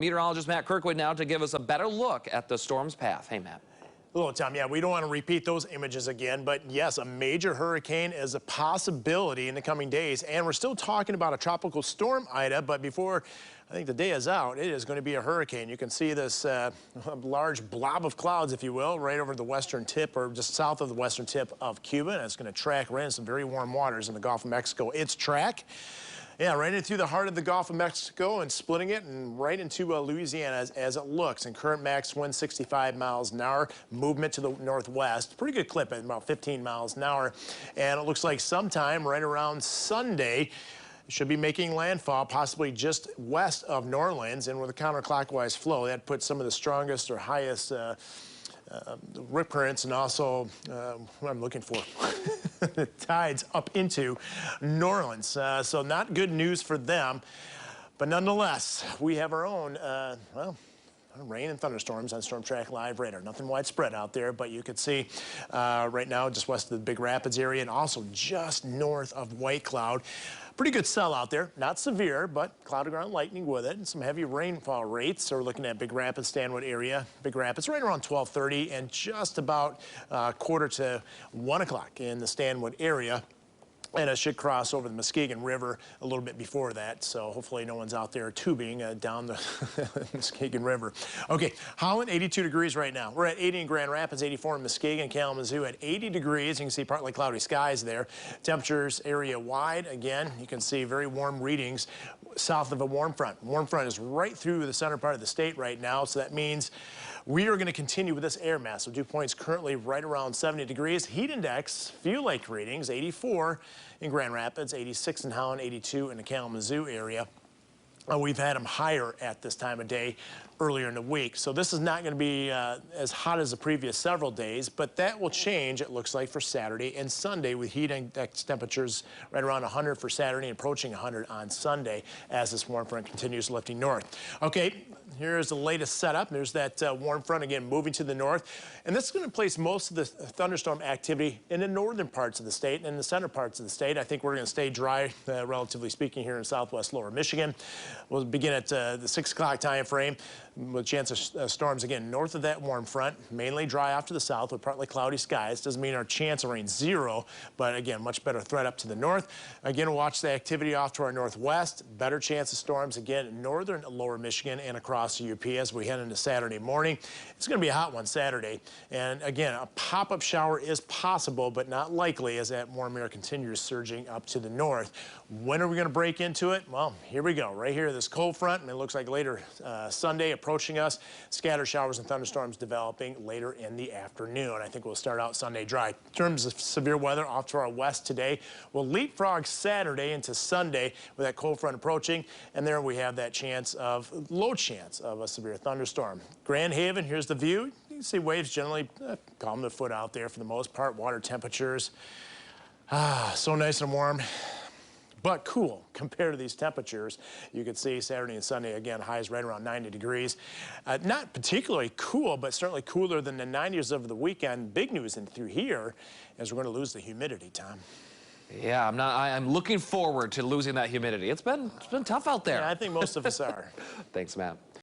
Meteorologist Matt Kirkwood now to give us a better look at the storm's path. Hey, Matt. Hello, Tom. Yeah, we don't want to repeat those images again, but yes, a major hurricane is a possibility in the coming days. And we're still talking about a tropical storm, Ida, but before I think the day is out, it is going to be a hurricane. You can see this large blob of clouds, if you will, right over the western tip or just south of the western tip of Cuba. And it's going to track right into some very warm waters in the Gulf of Mexico. Its track, yeah, right into the heart of the Gulf of Mexico and splitting it and right into Louisiana as it looks. And current max wind 65 miles an hour, movement to the northwest. Pretty good clip at about 15 miles an hour. And it looks like sometime right around Sunday, should be making landfall, possibly just west of New Orleans. And with a counterclockwise flow, that puts some of the strongest or highest rip currents and also what I'm looking for. The tides up into New Orleans. So not good news for them. But nonetheless, we have our own, rain and thunderstorms on Storm Track Live radar. Nothing widespread out there, but you can see right now just west of the Big Rapids area and also just north of White Cloud. Pretty good cell out there. Not severe, but cloud ground lightning with it and some heavy rainfall rates. So we're looking at Big Rapids, Stanwood area. Big Rapids right around 12:30 and just about quarter to 1 o'clock in the Stanwood area. And it should cross over the Muskegon River a little bit before that, so hopefully no one's out there tubing down the Muskegon River. Okay, Holland, 82 degrees right now. We're at 80 in Grand Rapids, 84 in Muskegon, Kalamazoo at 80 degrees. You can see partly cloudy skies there. Temperatures area-wide. Again, you can see very warm readings south of a warm front. Warm front is right through the center part of the state right now, so that means we are going to continue with this air mass. So dew points currently right around 70 degrees. Heat index, few lake readings, 84 in Grand Rapids, 86 in Holland, 82 in the Kalamazoo area. We've had them higher at this time of day earlier in the week. So this is not going to be as hot as the previous several days, but that will change, it looks like, for Saturday and Sunday with heat index temperatures right around 100 for Saturday and approaching 100 on Sunday as this warm front continues lifting north. Okay, here's the latest setup. There's that warm front again moving to the north. And this is going to place most of the thunderstorm activity in the northern parts of the state and in the center parts of the state. I think we're going to stay dry, relatively speaking, here in southwest lower Michigan. We'll begin at the 6 o'clock time frame with a chance of storms again north of that warm front, mainly dry off to the south with partly cloudy skies. Doesn't mean our chance of rain zero, but again, much better threat up to the north. Again, watch the activity off to our northwest. Better chance of storms again in northern lower Michigan and across the UP as we head into Saturday morning. It's going to be a hot one Saturday. And again, a pop-up shower is possible, but not likely as that warm air continues surging up to the north. When are we going to break into it? Well, here we go. Right here, this cold front, and it looks like later Sunday approaching us. Scattered showers and thunderstorms developing later in the afternoon. I think we'll start out Sunday dry. In terms of severe weather off to our west today, we'll leapfrog Saturday into Sunday with that cold front approaching, and there we have that low chance of a severe thunderstorm. Grand Haven, here's the view. You can see waves generally calm the foot out there for the most part. Water temperatures, so nice and warm, but cool compared to these temperatures. You can see Saturday and Sunday, again, highs right around 90 degrees. Not particularly cool, but certainly cooler than the 90s over the weekend. Big news in through here is we're going to lose the humidity, Tom. Yeah, I'm looking forward to losing that humidity. It's been tough out there. Yeah, I think most of us are. Thanks, Matt.